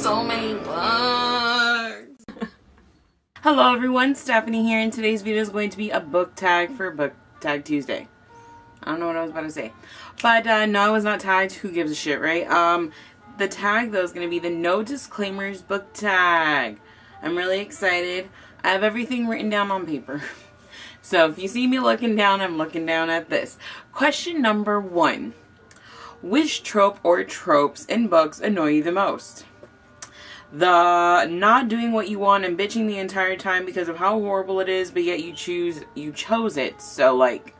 so many books. Hello everyone, Stephanie here, and today's video is going to be a book tag for Book Tag Tuesday. I don't know what I was about to say. But no, I was not tagged. Who gives a shit, right? The tag though is going to be the no disclaimers book tag. I'm really excited. I have everything written down on paper. So if you see me looking down, I'm looking down at this. Question number 1. Which trope or tropes in books annoy you the most? The not doing what you want and bitching the entire time because of how horrible it is, but yet you chose it. So like,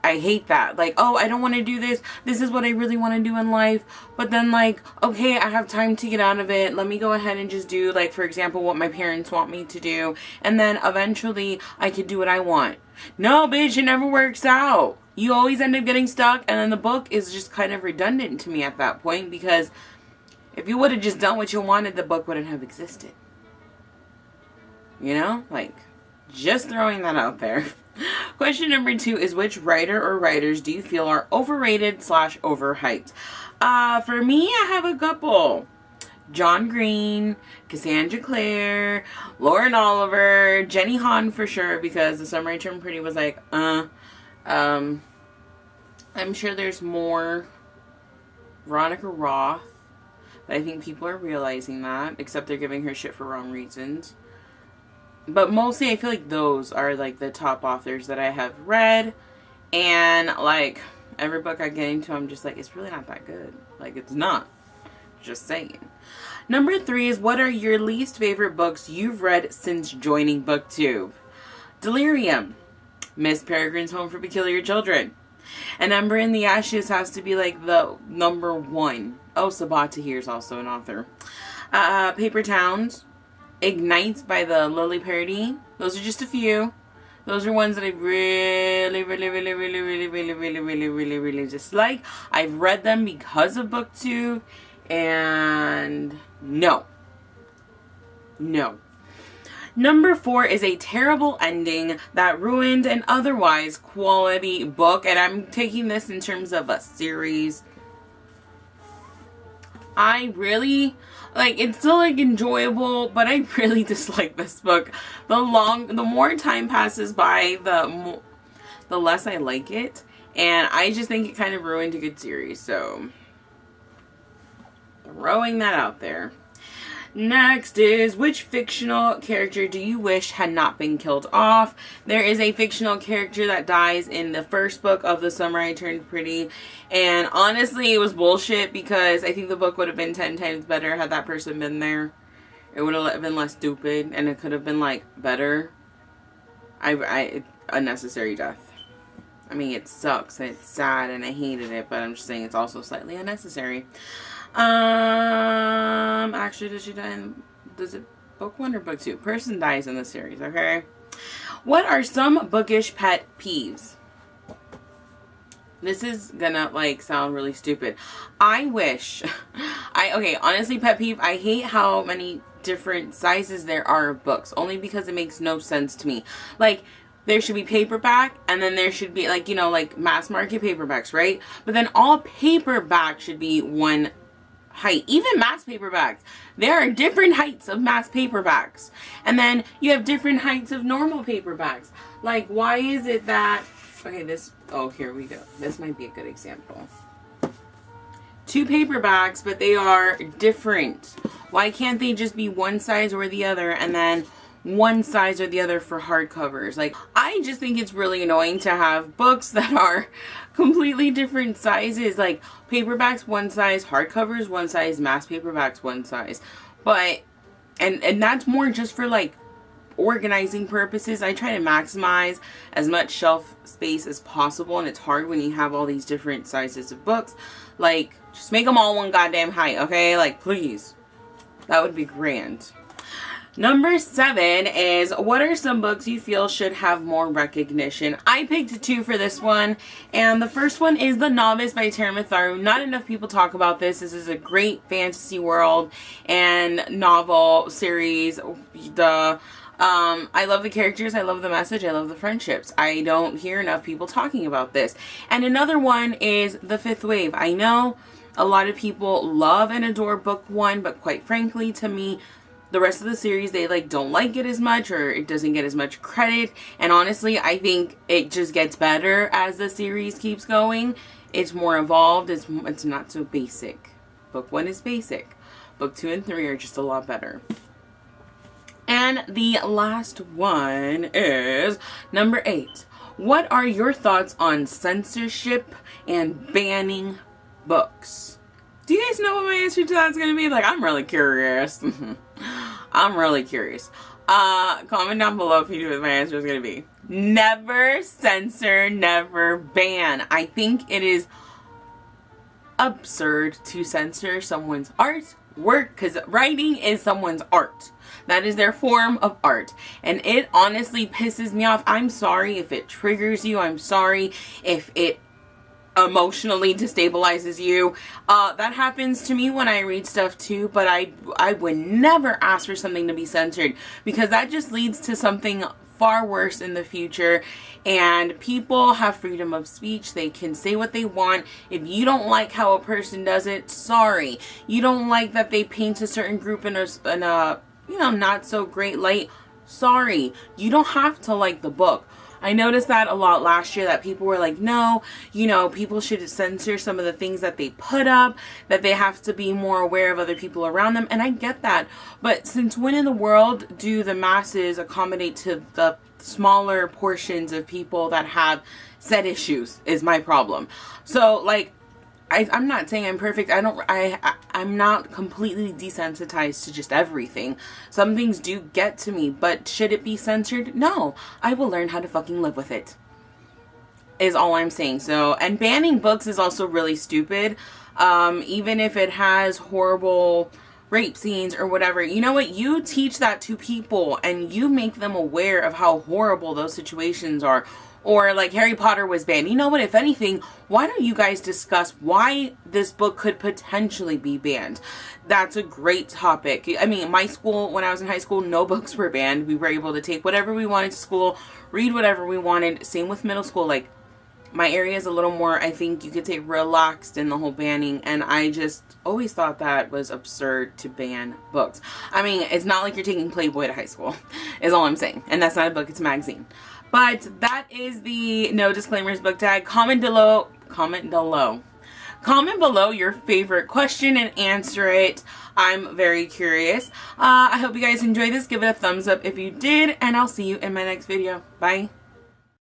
I hate that. Like, oh, I don't want to do this. This is what I really want to do in life. But then like, okay, I have time to get out of it. Let me go ahead and just do, like, for example, what my parents want me to do. And then eventually I could do what I want. No, bitch, it never works out. You always end up getting stuck. And then the book is just kind of redundant to me at that point. Because if you would have just done what you wanted, the book wouldn't have existed. You know? Like, just throwing that out there. Question number 2 is which writer or writers do you feel are overrated / overhyped? For me, I have a couple. John Green, Cassandra Clare, Lauren Oliver, Jenny Han for sure, because the Summer I Turned Pretty was like, I'm sure there's more. Veronica Roth, but I think people are realizing that, except they're giving her shit for wrong reasons. But mostly I feel like those are like the top authors that I have read. And like every book I get into, I'm just like, it's really not that good. Like, it's not. Just saying. Number 3 is what are your least favorite books you've read since joining BookTube? Delirium. Miss Peregrine's Home for Peculiar Children. An Ember in the Ashes has to be like the number 1. Oh, Sabata here is also an author. Paper Towns. Ignites by the Lily Parody. Those are just a few. Those are ones that I really dislike. I've read them because of BookTube, and no. Number 4 is a terrible ending that ruined an otherwise quality book, and I'm taking this in terms of a series. I really, like, it's still like enjoyable, but I really dislike this book. The more time passes by, the less I like it, and I just think it kind of ruined a good series. So throwing that out there. Next is which fictional character do you wish had not been killed off? There is a fictional character that dies in the first book of The Summer I Turned Pretty, and honestly it was bullshit because I think the book would have been 10 times better had that person been there. It would have been less stupid and it could have been like better. Unnecessary death. I mean, it sucks and it's sad and I hated it, but I'm just saying it's also slightly unnecessary. Actually, does she die in, does it book 1 or book 2? Person dies in the series, okay? What are some bookish pet peeves? This is gonna, like, sound really stupid. Okay, honestly, pet peeve, I hate how many different sizes there are of books, only because it makes no sense to me. Like, there should be paperback, and then there should be, like, you know, like, mass market paperbacks, right? But then all paperback should be one height. Even mass paperbacks, there are different heights of mass paperbacks, and then you have different heights of normal paperbacks. Like, why is it that, okay, this, oh, here we go, this might be a good example. 2 paperbacks, but they are different. Why can't they just be one size or the other, and then one size or the other for hardcovers? Like, I just think it's really annoying to have books that are completely different sizes. Like, paperbacks one size, hardcovers one size, mass paperbacks one size. But and that's more just for like organizing purposes. I try to maximize as much shelf space as possible, and it's hard when you have all these different sizes of books. Like, just make them all one goddamn height, okay? Like, please, that would be grand. Number 7 is what are some books you feel should have more recognition? I picked 2 for this one, and the first one is The Novice by Tara Matharu. Not enough people talk about this. This is a great fantasy world and novel series. I love the characters, I love the message, I love the friendships. I don't hear enough people talking about this. And another one is The Fifth Wave. I know A lot of people love and adore book 1, but quite frankly, to me, the rest of the series, they like don't like it as much, or it doesn't get as much credit. And honestly, I think it just gets better as the series keeps going. It's more evolved. It's not so basic. Book 1 is basic. Book 2 and 3 are just a lot better. And the last one is number 8. What are your thoughts on censorship and banning books? Do you guys know what my answer to that's going to be? Like, I'm really curious. I'm really curious. Comment down below if you knew what my answer is going to be. Never censor, never ban. I think it is absurd to censor someone's artwork, because writing is someone's art. That is their form of art. And it honestly pisses me off. I'm sorry if it triggers you. I'm sorry if it emotionally destabilizes you. That happens to me when I read stuff too, but I would never ask for something to be censored, because that just leads to something far worse in the future. And people have freedom of speech. They can say what they want. If you don't like how a person does it, sorry. You don't like that they paint a certain group in a you know, not so great light, sorry. You don't have to like the book. I noticed that a lot last year, that people were like, no, you know, people should censor some of the things that they put up, that they have to be more aware of other people around them. And I get that. But since when in the world do the masses accommodate to the smaller portions of people that have said issues is my problem. So like, I'm not saying I'm perfect. I'm not completely desensitized to just everything. Some things do get to me, but should it be censored? No. I will learn how to fucking live with it, is all I'm saying. So, and banning books is also really stupid. Even if it has horrible rape scenes or whatever, you know what? You teach that to people and you make them aware of how horrible those situations are. Or like Harry Potter was banned. You know what? If anything, why don't you guys discuss why this book could potentially be banned? That's a great topic. I mean, my school, when I was in high school, no books were banned. We were able to take whatever we wanted to school, read whatever we wanted. Same with middle school. Like, my area is a little more, I think you could say, relaxed in the whole banning. And I just always thought that was absurd to ban books. I mean, it's not like you're taking Playboy to high school, is all I'm saying. And that's not a book, it's a magazine. But that is the no disclaimers book tag. Comment below your favorite question and answer it. I'm very curious. I hope you guys enjoyed this. Give it a thumbs up if you did, and I'll see you in my next video. Bye.